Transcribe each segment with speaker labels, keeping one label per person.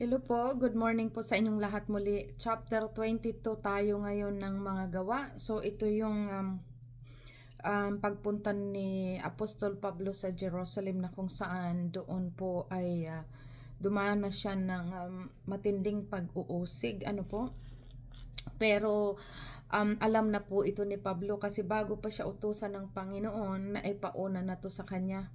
Speaker 1: Hello po, good morning po sa inyong lahat muli. Chapter 22 tayo ngayon ng mga gawa. So ito yung pagpunta ni Apostol Pablo sa Jerusalem na kung saan doon po ay dumanas siya ng matinding pag-uusig. Ano po? Pero alam na po ito ni Pablo kasi bago pa siya utusan ng Panginoon na ipauna na to sa kanya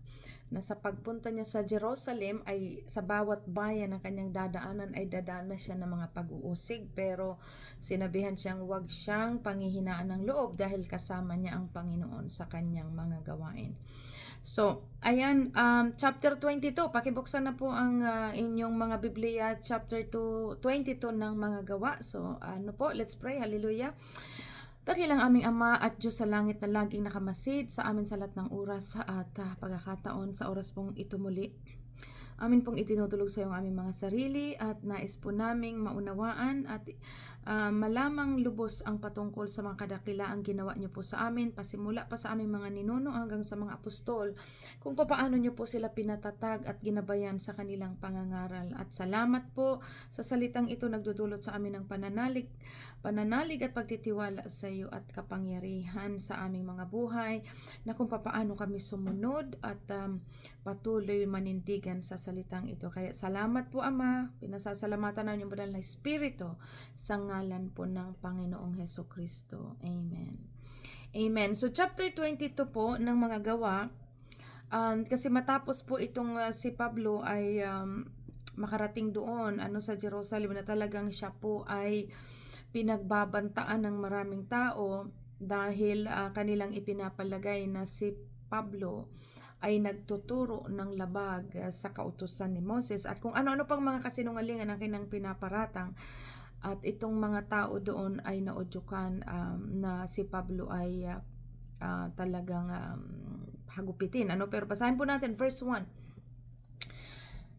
Speaker 1: na sa pagpunta niya sa Jerusalem ay sa bawat bayan na kanyang dadaanan ay dadanas siya ng mga pag-uusig, pero sinabihan siyang huwag siyang panghihinaan ng loob dahil kasama niya ang Panginoon sa kanyang mga gawain. So, ayan, chapter 22, pakibuksan na po ang inyong mga Biblia, chapter 22 ng mga gawa. So, ano po, let's pray, hallelujah. Dakilang aming Ama at Diyos sa langit na laging nakamasid sa amin sa lahat ng oras at pagkakataon sa oras pong ito muli. Amin pong itinutulog sa iyo ang aming mga sarili at nais po naming maunawaan at malamang lubos ang patungkol sa mga kadakilaang ginawa niyo po sa amin, pasimula pa sa aming mga ninuno hanggang sa mga apostol, kung paano niyo po sila pinatatag at ginabayan sa kanilang pangangaral. At salamat po sa salitang ito nagdudulot sa amin ng pananalig at pagtitiwala sa iyo at kapangyarihan sa aming mga buhay, na kung paano kami sumunod at patuloy manindigan sa salitang ito. Kaya salamat po Ama, pinasasalamatan namin yung banal na Espiritu sa ngalan po ng Panginoong Heso Kristo. Amen. Amen. So chapter 22 po ng mga gawa, kasi matapos po itong si Pablo ay makarating doon sa Jerusalem na talagang siya po ay pinagbabantaan ng maraming tao dahil kanilang ipinapalagay na si Pablo ay nagtuturo ng labag sa kautusan ni Moses at kung ano-ano pang mga kasinungalingan ang kinang pinaparatang. At itong mga tao doon ay naudyukan na si Pablo ay talagang hagupitin. Pero basahin po natin verse 1.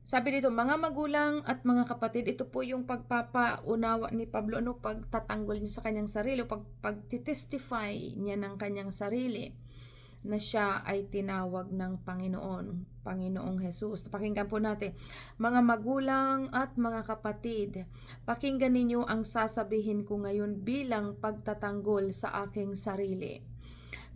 Speaker 1: Sabi dito, mga magulang at mga kapatid, ito po yung pagpapaunawa ni Pablo, pagtatanggol niya sa kanyang sarili, pagtitestify niya ng kanyang sarili na siya ay tinawag ng Panginoong Jesus. Pakinggan po natin. Mga magulang at mga kapatid, pakinggan ninyo ang sasabihin ko ngayon bilang pagtatanggol sa aking sarili.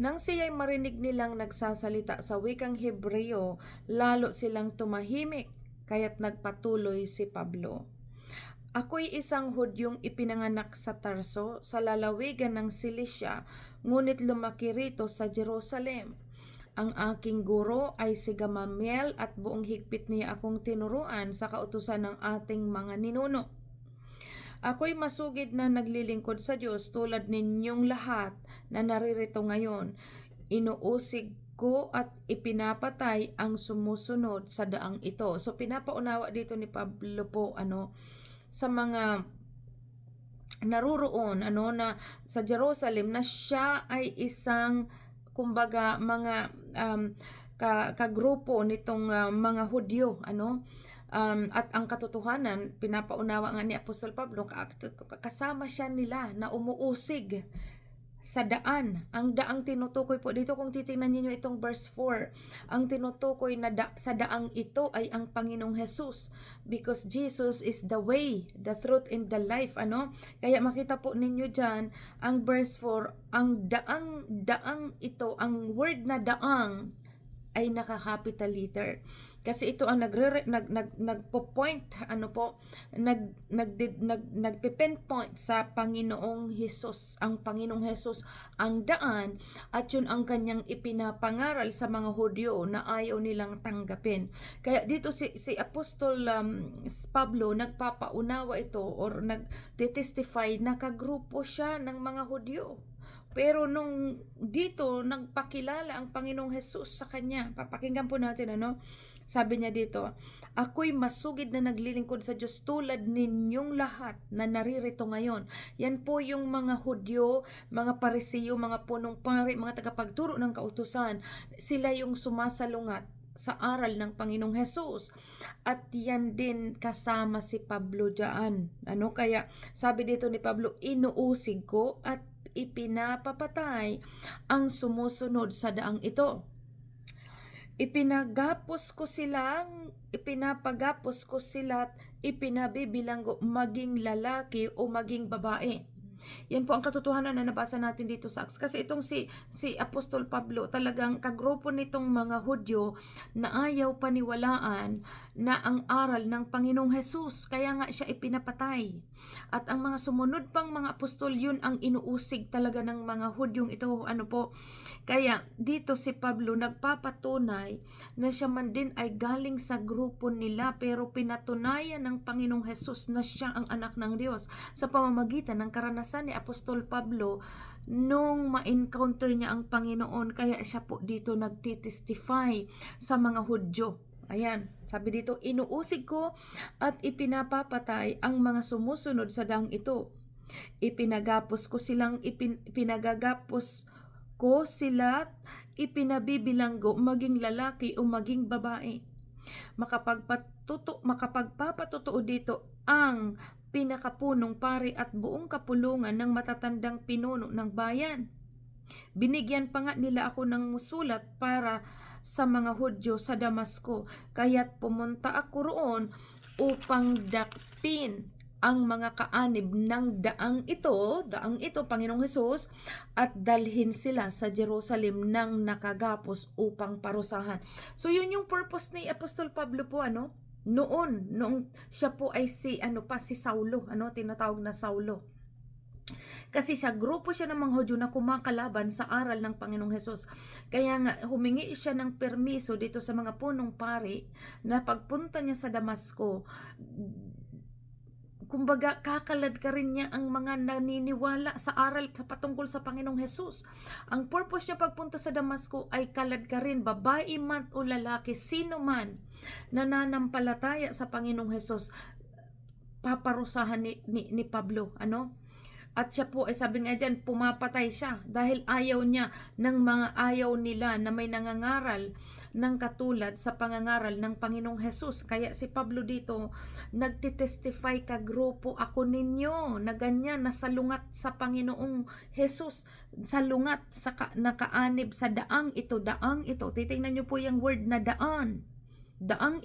Speaker 1: Nang siya'y marinig nilang nagsasalita sa wikang Hebreo, lalo silang tumahimik, kaya't nagpatuloy si Pablo. Ako'y isang Hudyong ipinanganak sa Tarso, sa lalawigan ng Cilicia, ngunit lumaki rito sa Jerusalem. Ang aking guro ay si Gamaliel at buong higpit niya akong tinuruan sa kautusan ng ating mga ninuno. Ako'y masugid na naglilingkod sa Diyos tulad ninyong lahat na naririto ngayon. Inuusig ko at ipinapatay ang sumusunod sa daang ito. So pinapaunawa dito ni Pablo po sa mga naruroon na sa Jerusalem na siya ay isang kumbaga mga kagrupo nitong mga Hudyo at ang katotohanan pinapaunawa nga ni Apostol Pablo, kasama siya nila na umuusig sa daan. Ang daang tinutukoy po dito, kung titingnan niyo itong verse 4, ang tinutukoy na sa daang ito ay ang Panginoong Jesus, because Jesus is the way, the truth, and the life. Kaya makita po ninyo dyan ang verse 4, ang daang ito, ang word na daang ay naka-capital letter kasi ito ang nagpo-point nagpipinpoint sa Panginoong Hesus. Ang Panginoong Hesus ang daan at yun ang kanyang ipinapangaral sa mga Hudyo na ayaw nilang tanggapin. Kaya dito si Apostol Pablo nagpapaunawa ito or nagtestify na kagrupo siya ng mga Hudyo. Pero nung dito nagpakilala ang Panginoong Hesus sa kanya, papakinggan po natin sabi niya dito, ako'y masugid na naglilingkod sa Diyos tulad ninyong lahat na naririto ngayon. Yan po yung mga Hudyo, mga Parisiyo, mga punong pari, mga tagapagturo ng kautusan. Sila yung sumasalungat sa aral ng Panginoong Hesus. At yan din kasama si Pablo dyan. Kaya sabi dito ni Pablo, inuusig ko at ipinapapatay ang sumusunod sa daang ito. Ipinagapos ko silang ipinapagapos ko sila't ipinabibilanggo maging lalaki o maging babae. Yan po ang katotohanan na nabasa natin dito sa Acts. Kasi itong si Apostol Pablo, talagang kagrupo nitong mga Hudyo na ayaw paniwalaan na ang aral ng Panginoong Hesus. Kaya nga siya ipinapatay. At ang mga sumunod pang mga apostol, yun ang inuusig talaga ng mga Hudyong ito. Kaya dito si Pablo nagpapatunay na siya man din ay galing sa grupo nila, pero pinatunayan ng Panginoong Hesus na siya ang anak ng Diyos sa pamamagitan ng karanasan ni Apostol Pablo nung ma-encounter niya ang Panginoon. Kaya siya po dito nagtitestify sa mga Hudyo. Ayan, sabi dito, inuusig ko at ipinapapatay ang mga sumusunod sa daang ito. Ipinagagapos ko sila, ipinabibilanggo maging lalaki o maging babae. Makapagpapatotoo dito ang pinakapunong pari at buong kapulungan ng matatandang pinuno ng bayan. Binigyan pa nga nila ako ng musulat para sa mga Hudyo sa Damasco, kaya't pumunta ako roon upang dakpin ang mga kaanib ng daang ito, Panginoong Hesus, at dalhin sila sa Jerusalem ng nakagapos upang parusahan. So yun yung purpose ni Apostol Pablo po, noong siya po ay si Saulo, tinatawag na Saulo. Kasi grupo siya ng mga Hudyo na kumakalaban sa aral ng Panginoong Hesus. Kaya nga humingi siya ng permiso dito sa mga punong pari na pagpunta niya sa Damasco, kumbaga kakalad ka rin niya ang mga naniniwala sa aral sa patungkol sa Panginoong Hesus. Ang purpose niya pagpunta sa Damasco ay kalad ka rin, babae man o lalaki, sino man na nananampalataya sa Panginoong Hesus, paparusahan ni Pablo. At siya po ay sabi nga dyan, pumapatay siya dahil ayaw niya ng mga ayaw nila na may nangangaral ng katulad sa pangangaral ng Panginoong Hesus. Kaya si Pablo dito nagtitestify kagrupo ako ninyo na ganyan, nasalungat sa Panginoong Hesus, salungat sa nakaanib sa daang ito. Titingnan niyo po yung word na daang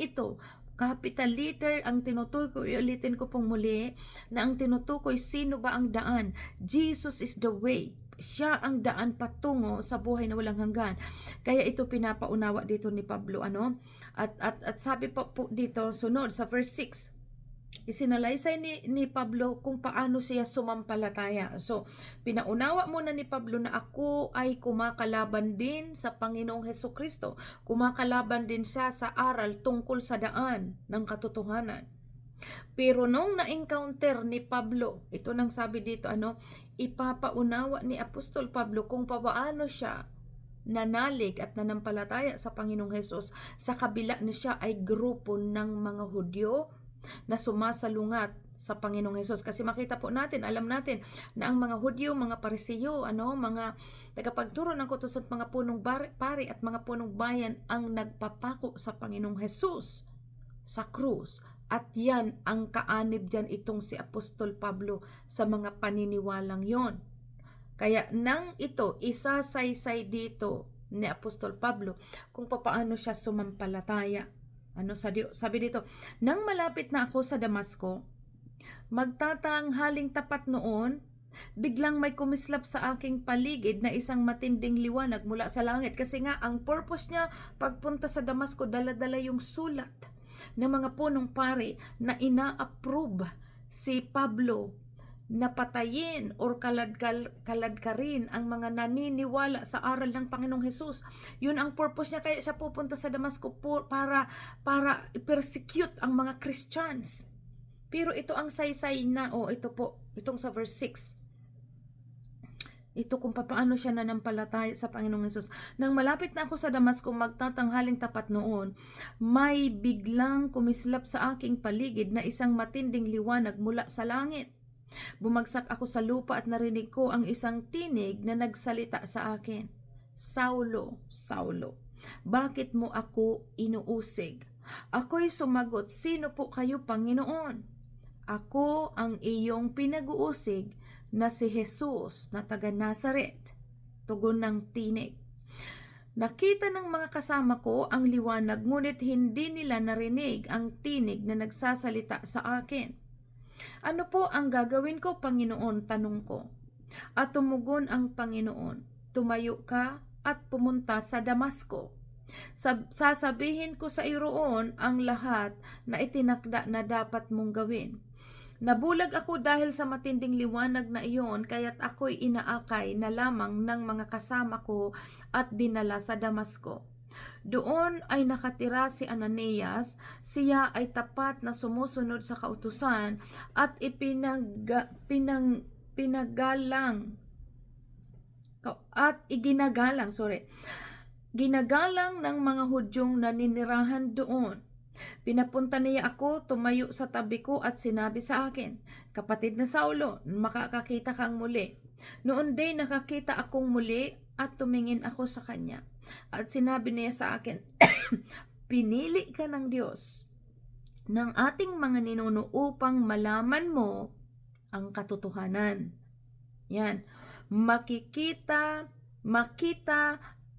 Speaker 1: ito. Capital letter ang tinutukoy, ulitin ko pong muli, na ang tinutukoy, sino ba ang daan? Jesus is the way. Siya ang daan patungo sa buhay na walang hanggan. Kaya ito pinapaunawa dito ni Pablo, At sabi po dito, sunod sa verse 6, isinalaysay ni Pablo kung paano siya sumampalataya. So, pinaunawa muna ni Pablo na ako ay kumakalaban din sa Panginoong Hesukristo. Kumakalaban din siya sa aral tungkol sa daan ng katotohanan. Pero nung na-encounter ni Pablo, ito nang sabi dito, ipapaunawa ni Apostol Pablo kung paano siya nanalig at nanampalataya sa Panginoong Hesus sa kabila na siya ay grupo ng mga Hudyo na sumasalungat sa Panginoong Hesus. Kasi makita po natin, alam natin na ang mga Hudyo, mga Parisiyo, mga tagapagturo ng utos at mga punong pari at mga punong bayan ang nagpapako sa Panginoong Hesus sa krus. At yan ang kaanib dyan itong si Apostol Pablo sa mga paniniwalang yon. Kaya nang ito, isasaysay dito ni Apostol Pablo kung paano siya sumampalataya. Sabi dito, nang malapit na ako sa Damasco, magtatanghaling tapat noon, biglang may kumislap sa aking paligid na isang matinding liwanag mula sa langit. Kasi nga, ang purpose niya pagpunta sa Damasco, dala-dala yung sulat ng mga punong pari na ina-approve si Pablo na patayin or kalad ka rin ang mga naniniwala sa aral ng Panginoong Hesus. Yun ang purpose niya, kaya siya pupunta sa Damasco para persecute ang mga Christians. Pero ito ang saysay na, itong sa verse 6. Ito kung paano siya nanampalataya sa Panginoong Hesus. Nang malapit na ako sa Damasco, magtatanghaling tapat noon, may biglang kumislap sa aking paligid na isang matinding liwanag mula sa langit. Bumagsak ako sa lupa at narinig ko ang isang tinig na nagsalita sa akin, Saulo, Saulo, bakit mo ako inuusig? Ako'y sumagot, sino po kayo, Panginoon? Ako ang iyong pinag-uusig na si Jesus na taga Nazaret. Tugon ng tinig. Nakita ng mga kasama ko ang liwanag, ngunit hindi nila narinig ang tinig na nagsasalita sa akin. Ano po ang gagawin ko, Panginoon? Tanong ko. At tumugon ang Panginoon, tumayo ka at pumunta sa Damasco. Sasabihin ko sa iyo roon ang lahat na itinakda na dapat mong gawin. Nabulag ako dahil sa matinding liwanag na iyon, kaya't ako'y inaakay na lamang ng mga kasama ko at dinala sa Damasco. Doon ay nakatira si Ananias. Siya ay tapat na sumusunod sa kautusan at ginagalang ng mga Hudyong naninirahan doon. Pinapunta niya ako, tumayo sa tabi ko at sinabi sa akin, "Kapatid na Saulo, makakakita kang muli." Noon din nakakita akong muli at tumingin ako sa kanya. At sinabi niya sa akin, "Pinili ka ng Diyos ng ating mga ninuno upang malaman mo ang katotohanan." Yan. Makita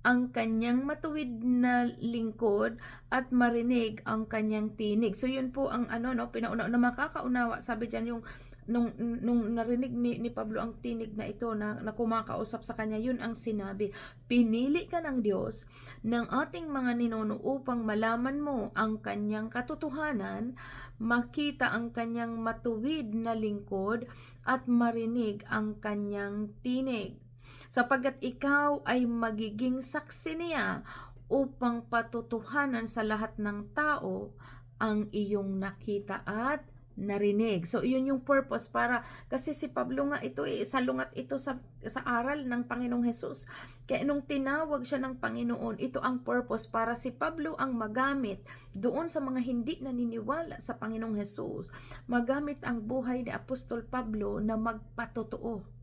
Speaker 1: ang kanyang matuwid na lingkod at marinig ang kanyang tinig. So yun po ang pinauna na makakaunawa. Sabi diyan yung nung narinig ni Pablo ang tinig na ito na kumakausap sa kanya, yun ang sinabi, "Pinili ka ng Diyos ng ating mga ninuno upang malaman mo ang kanyang katotohanan, makita ang kanyang matuwid na lingkod at marinig ang kanyang tinig. Sapagkat ikaw ay magiging saksi niya upang patutuhanan sa lahat ng tao ang iyong nakita at narinig." So, yun yung purpose kasi si Pablo nga ito salungat ito sa aral ng Panginoong Hesus. Kaya nung tinawag siya ng Panginoon, ito ang purpose para si Pablo ang magamit doon sa mga hindi naniniwala sa Panginoong Hesus. Magamit ang buhay ni Apostol Pablo na magpatotoo.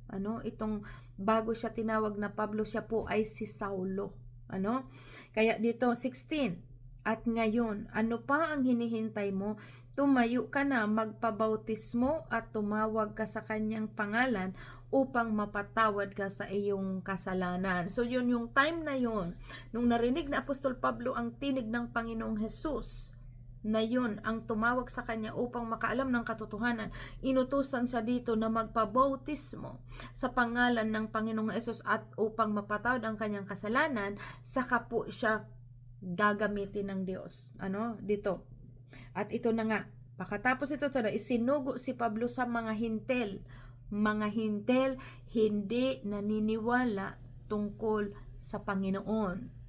Speaker 1: Itong bago siya tinawag na Pablo, siya po ay si Saulo. Kaya dito 16, "At ngayon, ano pa ang hinihintay mo? Tumayo ka na, magpabautismo at tumawag ka sa kanyang pangalan upang mapatawad ka sa iyong kasalanan." So yun yung time na yun, nung narinig na Apostol Pablo ang tinig ng Panginoong Hesus, na yun ang tumawag sa kanya upang makaalam ng katotohanan. Inutusan siya dito na magpabautismo sa pangalan ng Panginoong Hesus at upang mapatawad ang kanyang kasalanan, saka po siya gagamitin ng Diyos. Dito. At ito na nga, pagkatapos ito, isinugo si Pablo sa mga hintel. Mga hintel hindi naniniwala tungkol sa Panginoon.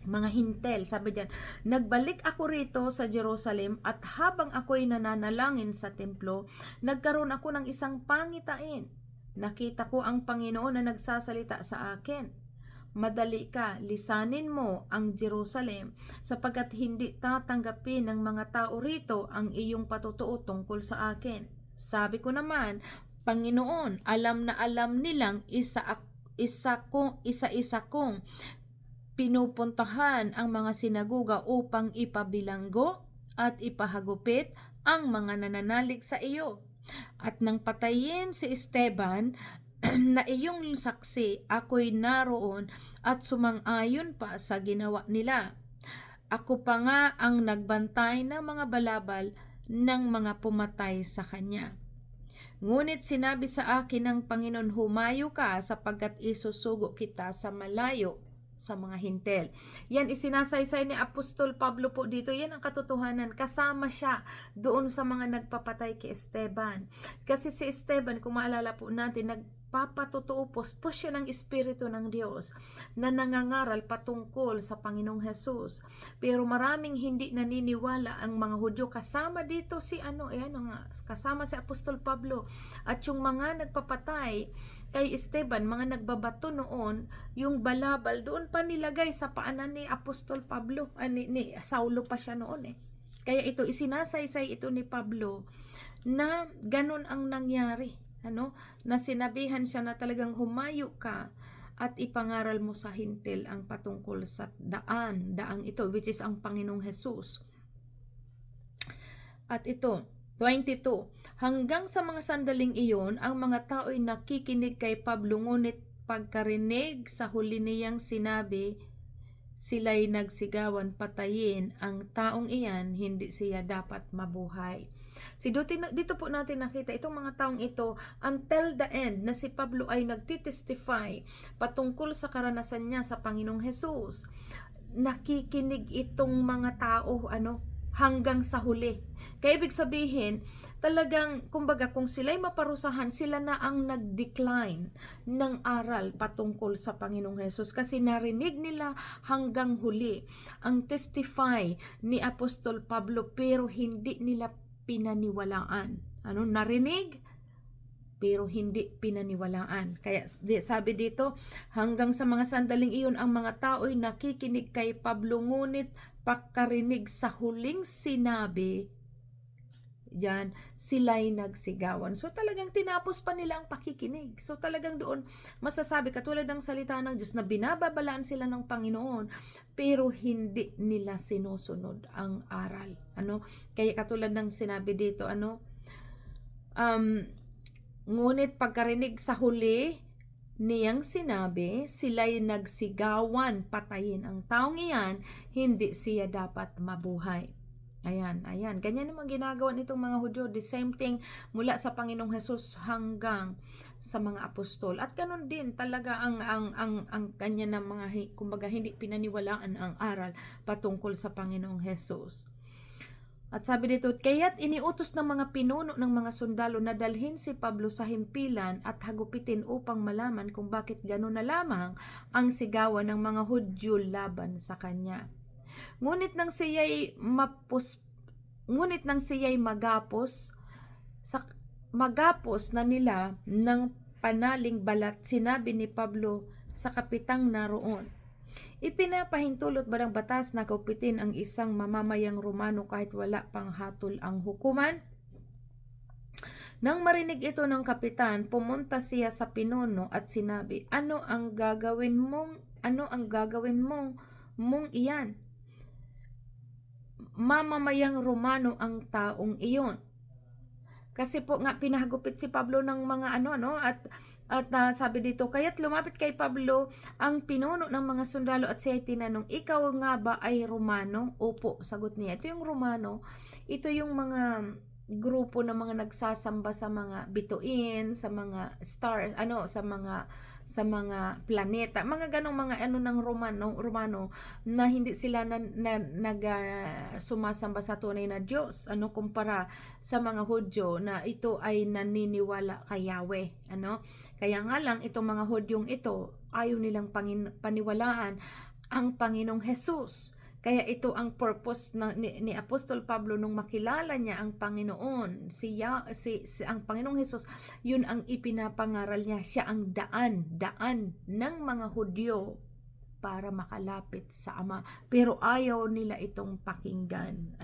Speaker 1: Mga hintel, sabi diyan, "Nagbalik ako rito sa Jerusalem at habang ako'y nananalangin sa templo, nagkaroon ako ng isang pangitain. Nakita ko ang Panginoon na nagsasalita sa akin, 'Madali ka, lisanin mo ang Jerusalem sapagkat hindi tatanggapin ng mga tao rito ang iyong patutuo tungkol sa akin.' Sabi ko naman, 'Panginoon, alam na alam nilang isa-isa kong pinupuntahan ang mga sinagoga upang ipabilanggo at ipahagupit ang mga nananalig sa iyo. At nang patayin si Esteban na iyong saksi, ako'y naroon at sumang-ayon pa sa ginawa nila. Ako pa nga ang nagbantay ng mga balabal ng mga pumatay sa kanya. Ngunit sinabi sa akin ng Panginoon, humayo ka sapagkat isusugo kita sa malayo sa mga hintel." Yan isinasaysay ni Apostol Pablo po dito. Yan ang katotohanan. Kasama siya doon sa mga nagpapatay kay Esteban. Kasi si Esteban, kung maalala po natin, nagpapatotoo po siya ng Espiritu ng Diyos na nangangaral patungkol sa Panginoong Hesus. Pero maraming hindi naniniwala ang mga Hudyo. Kasama dito kasama si Apostol Pablo. At yung mga nagpapatay kay Esteban, mga nagbabato noon, yung balabal doon pa nilagay sa paanan ni Apostol Pablo, ni Saulo pa siya noon Kaya ito, isinasaysay ito ni Pablo na ganun ang nangyari, na sinabihan siya na talagang humayo ka at ipangaral mo sa hintil ang patungkol sa daang ito, which is ang Panginoong Hesus. At ito, 22. Hanggang sa mga sandaling iyon, ang mga tao ay nakikinig kay Pablo, ngunit pagkarinig sa huli niyang sinabi, sila'y nagsigawan patayin ang taong iyan, hindi siya dapat mabuhay. Dito po natin nakita itong mga taong ito until the end na si Pablo ay nagtitestify patungkol sa karanasan niya sa Panginoong Hesus. Nakikinig itong mga tao hanggang sa huli. Kaya ibig sabihin, talagang kumbaga kung sila'y maparusahan, sila na ang nag-decline ng aral patungkol sa Panginoong Hesus kasi narinig nila hanggang huli ang testify ni Apostol Pablo pero hindi nila pinaniwalaan. Narinig pero hindi pinaniwalaan. Kaya sabi dito, hanggang sa mga sandaling iyon ang mga tao'y nakikinig kay Pablo, ngunit pagkarinig sa huling sinabi, diyan, sila'y nagsigawan. So talagang tinapos pa nila ang pakikinig. So talagang doon masasabi, katulad ng salita ng Diyos, na binababalaan sila ng Panginoon, pero hindi nila sinusunod ang aral. Kaya katulad ng sinabi dito, ngunit pagkarinig sa huli niyang sinabi, sila'y nagsigawan patayin ang taong iyan, hindi siya dapat mabuhay. Ayan. Ganyan naman ginagawa nitong mga Hudyo. The same thing mula sa Panginoong Hesus hanggang sa mga apostol. At ganun din talaga ang kanya ng mga, kumbaga, hindi pinaniwalaan ang aral patungkol sa Panginoong Hesus. At sabi dito, kaya't iniutos ng mga pinuno ng mga sundalo na dalhin si Pablo sa himpilan at hagupitin upang malaman kung bakit gano'n na lamang ang sigawan ng mga Hudyo laban sa kanya. Ngunit nang siya'y magapos na nila ng panaling balat, sinabi ni Pablo sa kapitang naroon, ipinapahintulot ba ng batas na kaupitin ang isang mamamayang Romano kahit wala pang hatol ang hukuman? Nang marinig ito ng kapitan, pumunta siya sa pinuno at sinabi, ano ang gagawin mong iyan? Mamamayang Romano ang taong iyon. Kasi po nga pinahagupit si Pablo ng mga at sabi dito, kaya't lumapit kay Pablo ang pinuno ng mga sundalo at siya tinanong, ikaw nga ba ay Romano? Opo, sagot niya. Ito yung Romano, ito yung mga grupo ng mga nagsasamba sa mga bituin, sa mga stars, sa mga planeta, mga ganong mga ng Romano na hindi sila sumasamba sa tunay na Diyos, kumpara sa mga Hudyo na ito ay naniniwala kay Yahweh, Kaya nga lang itong mga Hudyong ito ayaw nilang paniwalaan ang Panginoong Hesus. Kaya ito ang purpose ni Apostol Pablo nung makilala niya ang Panginoon, ang Panginoong Hesus, yun ang ipinapangaral niya, siya ang daan ng mga Hudyo para makalapit sa Ama. Pero ayaw nila itong pakinggan.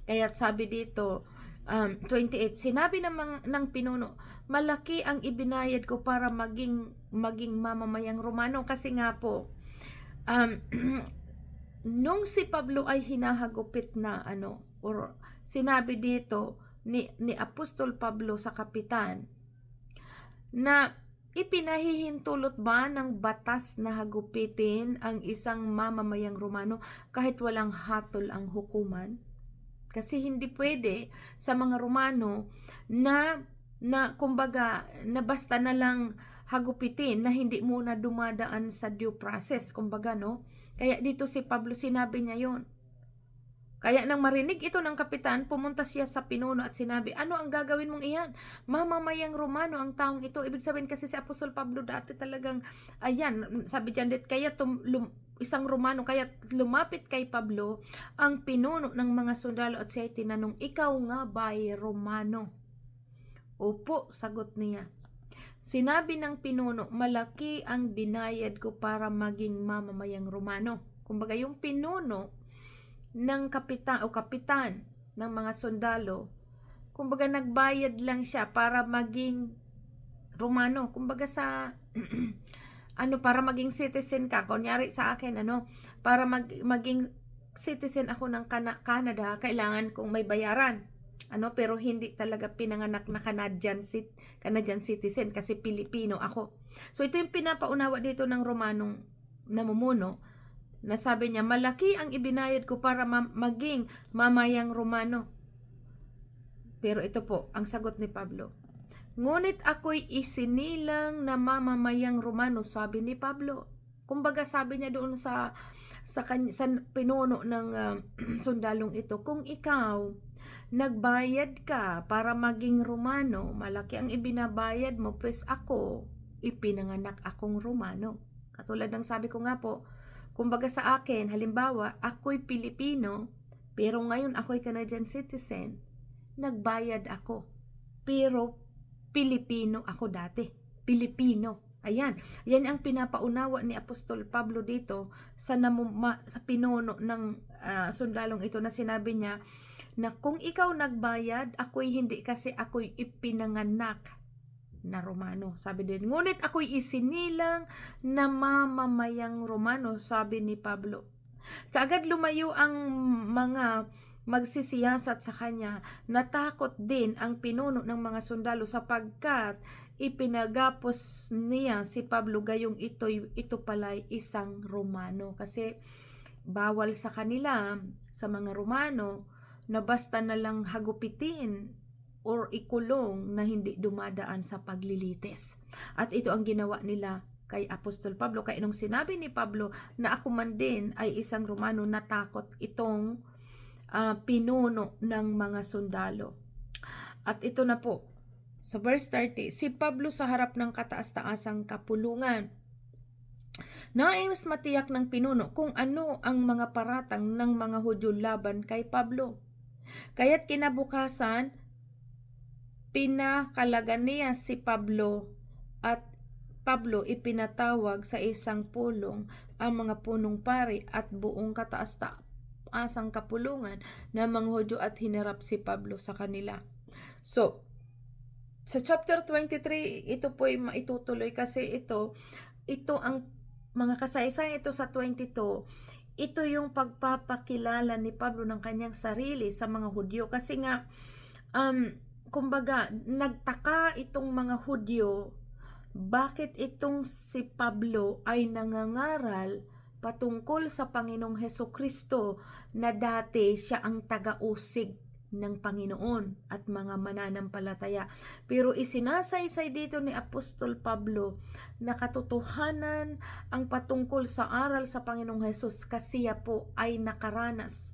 Speaker 1: Kaya sabi dito, 28, sinabi ng pinuno, malaki ang ibinayad ko para maging mamamayang Romano. Kasi nga po, nung si Pablo ay hinahagupit na or sinabi dito ni Apostol Pablo sa kapitan na ipinahihintulot ba ng batas na hagupitin ang isang mamamayang Romano kahit walang hatol ang hukuman? Kasi hindi pwede sa mga Romano na kumbaga na basta na lang hagupitin na hindi muna dumadaan sa due process, kumbaga, Kaya dito si Pablo sinabi niya yon. Kaya nang marinig ito ng kapitan, pumunta siya sa pinuno at sinabi, ano ang gagawin mong iyan? Mamamayang Romano ang taong ito. Ibig sabihin kasi si Apostol Pablo dati talagang, sabi dyan, kaya isang Romano, kaya lumapit kay Pablo ang pinuno ng mga sundalo at siya tinanong, ikaw nga ba ay Romano? Opo, sagot niya. Sinabi ng pinuno, malaki ang binayad ko para maging mamamayang Romano. Kumbaga yung pinuno ng kapitan ng mga sundalo, kumbaga nagbayad lang siya para maging Romano. Kumbaga sa para maging citizen ka, kunyari sa akin, para maging citizen ako ng Canada, kailangan kong may bayaran. Pero hindi talaga pinanganak na Canadian citizen kasi Pilipino ako. So ito yung pinapaunawa dito ng Romanong namumuno na sabi niya, malaki ang ibinayad ko para maging mamayang Romano. Pero ito po, ang sagot ni Pablo. Ngunit ako'y isinilang na mamamayang Romano, sabi ni Pablo. Kumbaga sabi niya doon sa pinuno ng sundalong ito, kung ikaw nagbayad ka para maging Romano, malaki ang ibinabayad mo, pues ako, ipinanganak akong Romano. Katulad ng sabi ko nga po, kumbaga sa akin, halimbawa, ako'y Pilipino, pero ngayon ako'y Canadian citizen, nagbayad ako. Pero Pilipino ako dati. Pilipino. Ayan. Yan ang pinapaunawa ni Apostol Pablo dito sa pinuno ng sundalong ito na sinabi niya na kung ikaw nagbayad, ako'y hindi kasi ako'y ipinanganak na Romano. Sabi din, ngunit ako'y isinilang na mamamayang Romano, sabi ni Pablo. Kaagad lumayo ang mga magsisiyasat sa kanya. Natakot din ang pinuno ng mga sundalo sapagkat ipinagapos niya si Pablo gayong ito pala'y isang Romano. Kasi bawal sa kanila, sa mga Romano, na basta na lang hagupitin or ikulong na hindi dumadaan sa paglilitis. At ito ang ginawa nila kay Apostol Pablo. Kaya nung sinabi ni Pablo na ako man din ay isang Romano, natakot itong pinuno ng mga sundalo. At ito na po, sa verse 30, si Pablo sa harap ng kataas-taasang kapulungan. Nais matiyak ng pinuno kung ano ang mga paratang ng mga Hudyo laban kay Pablo. Kaya't kinabukasan, pinakalagan niya si Pablo at Pablo ipinatawag sa isang pulong ang mga punong pari at buong kataas-taasang kapulungan ng mga Hudyo at hinarap si Pablo sa kanila. So, sa chapter 23, ito po ay maitutuloy kasi ito ang mga kasaysayan ito sa 22. Ito yung pagpapakilala ni Pablo ng kanyang sarili sa mga Hudyo. Kasi nga, kumbaga, nagtaka itong mga Hudyo, bakit itong si Pablo ay nangangaral patungkol sa Panginoong Hesukristo na dati siya ang taga-usig ng Panginoon at mga mananampalataya. Pero isinasaysay dito ni Apostol Pablo na katotohanan ang patungkol sa aral sa Panginoong Hesus kasi siya po ay nakaranas.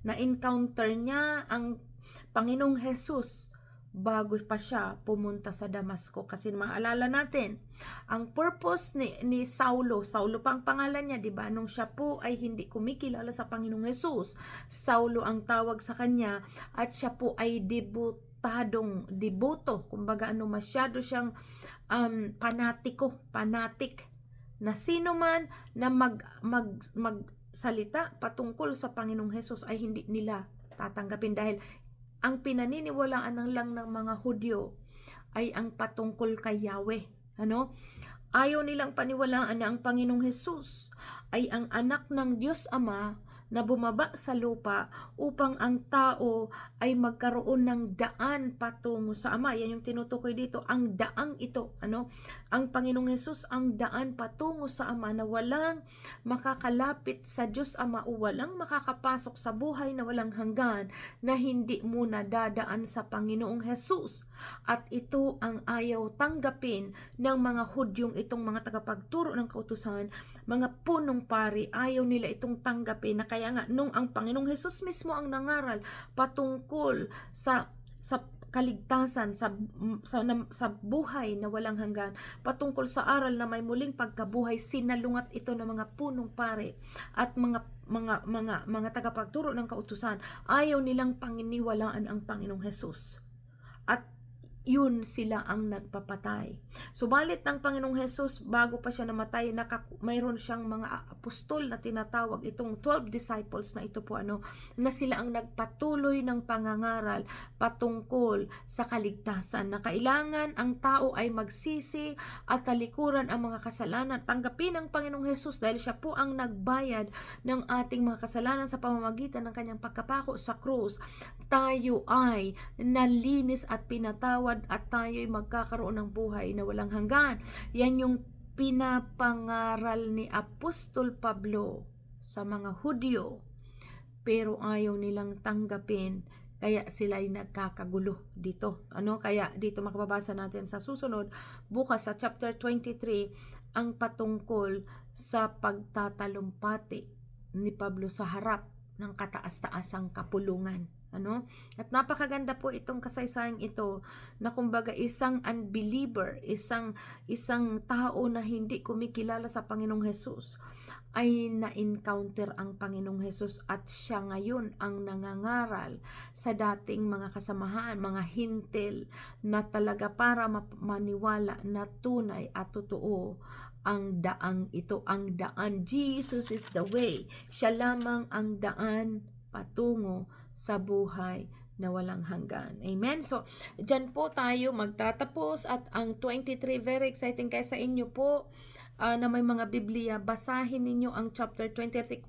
Speaker 1: Na-encounter niya ang Panginoong Hesus bago pa siya pumunta sa Damasco. Kasi maalala natin, ang purpose ni Saulo pa ang pangalan niya, diba? Nung siya po ay hindi kumikilala sa Panginoong Hesus, Saulo ang tawag sa kanya at siya po ay deboto. Kumbaga masyado siyang fanatic na sino man na magsalita patungkol sa Panginoong Hesus ay hindi nila tatanggapin dahil ang pinaniniwalaan lang ng mga Hudyo ay ang patungkol kay Yahweh. Ayaw nilang paniwalaan na ang Panginoong Hesus ay ang anak ng Diyos Ama na bumaba sa lupa upang ang tao ay magkaroon ng daan patungo sa Ama. Yan yung tinutukoy dito, ang daang ito. Ang Panginoong Hesus ang daan patungo sa Ama na walang makakalapit sa Diyos Ama o walang makakapasok sa buhay na walang hanggan na hindi muna dadaan sa Panginoong Hesus. At ito ang ayaw tanggapin ng mga Hudyong itong mga tagapagturo ng kautusan, mga punong pari, ayaw nila itong tanggapin na kaya nga nung ang Panginoong Hesus mismo ang nangaral patungkol sa kaligtasan, sa buhay na walang hanggan, patungkol sa aral na may muling pagkabuhay, sinalungat ito ng mga punong pare at mga tagapagturo ng kautusan. Ayaw nilang panginiwalaan ang Panginoong Hesus. At yun sila ang nagpapatay. Subalit ng Panginoong Hesus, bago pa siya namatay, mayroon siyang mga apostol na tinatawag, itong 12 disciples na ito po na sila ang nagpatuloy ng pangangaral patungkol sa kaligtasan, na kailangan ang tao ay magsisi at talikuran ang mga kasalanan, tanggapin ang Panginoong Hesus dahil siya po ang nagbayad ng ating mga kasalanan sa pamamagitan ng kanyang pagkapako sa krus. Tayo ay nalinis at pinatawad at tayo'y magkakaroon ng buhay na walang hanggan. Yan yung pinapangaral ni Apostol Pablo sa mga Hudyo, pero ayaw nilang tanggapin, kaya sila ay nagkakagulo dito. Kaya dito makababasa natin sa susunod, bukas sa chapter 23, ang patungkol sa pagtatalumpati ni Pablo sa harap ng kataas-taasang kapulungan. At napakaganda po itong kasaysayang ito, na kumbaga isang unbeliever, isang tao na hindi kumikilala sa Panginoong Hesus, ay na-encounter ang Panginoong Hesus, at siya ngayon ang nangangaral sa dating mga kasamahan, mga hintil, na talaga para maniwala na tunay at totoo ang daang ito, ang daan. Jesus is the way. Siya lamang ang daan patungo sa buhay na walang hanggan. Amen? So, dyan po tayo magtatapos, at ang 23, very exciting kaya sa inyo po na may mga Biblia, basahin ninyo ang chapter 23.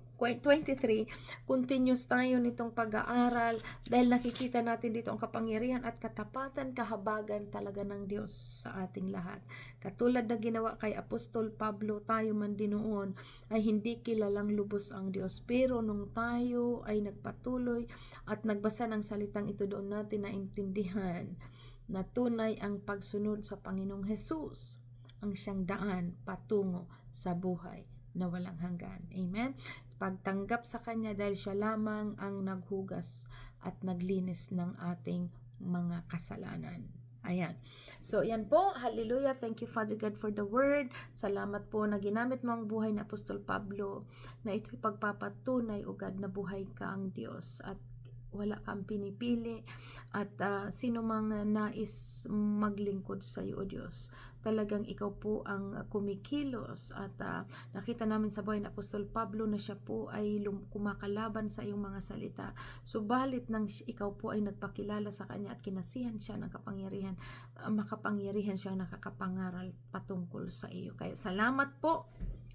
Speaker 1: Continuous tayo nitong pag-aaral, dahil nakikita natin dito ang kapangyarihan at katapatan, kahabagan talaga ng Diyos sa ating lahat. Katulad na ginawa kay Apostol Pablo, tayo man din noon ay hindi kilalang lubos ang Diyos, pero nung tayo ay nagpatuloy at nagbasa ng salitang ito, doon natin naintindihan na tunay ang pagsunod sa Panginoong Hesus ang siyang daan patungo sa buhay na walang hanggan. Amen? Pagtanggap sa Kanya, dahil siya lamang ang naghugas at naglinis ng ating mga kasalanan. Ayan. So, yan po. Hallelujah. Thank you, Father God, for the word. Salamat po na ginamit mo ang buhay na Apostol Pablo, na ito'y pagpapatunay, O God, na buhay ka ang Diyos at wala kang pinipili, at sino mang nais maglingkod sa iyo, O Diyos, talagang ikaw po ang kumikilos, at nakita namin sa buhay ng Apostol Pablo na siya po ay kumakalaban sa iyong mga salita, subalit nang ikaw po ay nagpakilala sa kanya at kinasihan siya ng kapangyarihan, makapangyarihan siyang nakakapangaral patungkol sa iyo. Kaya salamat po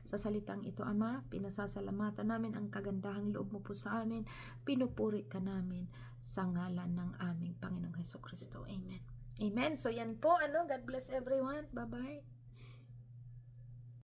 Speaker 1: sa salitang ito, Ama. Pinasasalamatan namin ang kagandahang loob mo po sa amin. Pinupuri ka namin sa ngalan ng aming Panginoong Hesukristo. Amen. Amen. So yan po, God bless everyone. Bye-bye.